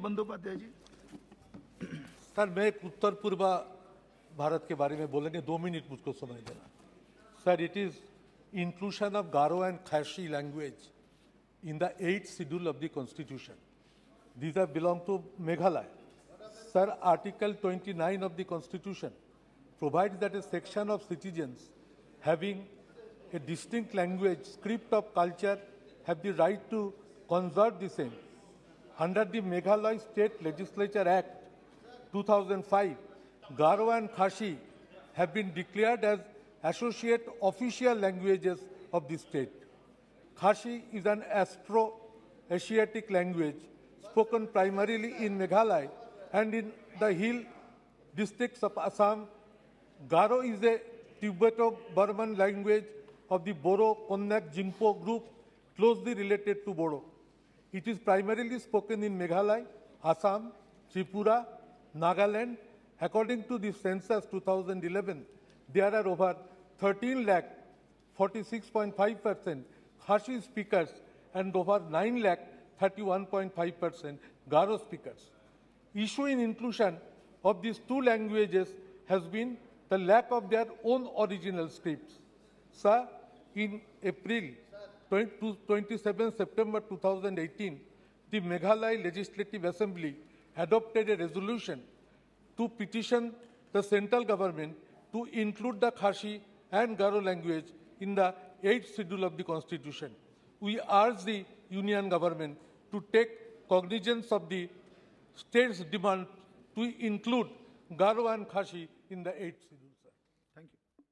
बंदोपाध्याय जी। Sir, मैं एक उत्तर पूर्व भारत के बारे में बोलेंगे, 2 मिनट मुझको समय देना। Sir, it is inclusion of Garo and Khasi language in the 8th schedule of the Constitution. These are belong to Meghalaya. Sir, Article 29 of the Constitution provides that a section of citizens having a distinct language, script of culture have the right to conserve the same. Under the Meghalaya State Legislature Act 2005, Garo and Khasi have been declared as associate official languages of the state. Khasi is an Afro-Asiatic language spoken primarily in Meghalaya and in the hill districts of Assam. Garo is a Tibeto-Burman language of the Boro-Konyak-Jingpo group, closely related to Bodo. It is primarily spoken in Meghalaya, Assam, Tripura, Nagaland. According to the census 2011, there are over 13 lakh 46.5% Khasi speakers and over 9 lakh 31.5% Garo speakers. Issue in inclusion of these two languages has been the lack of their own original scripts. Sir, in April 27 September 2018, the Meghalaya Legislative Assembly adopted a resolution to petition the central government to include the Khasi and Garo language in the 8th schedule of the Constitution. We urge the Union government to take cognizance of the state's demand to include Garo and Khasi in the 8th schedule. Sir. Thank you.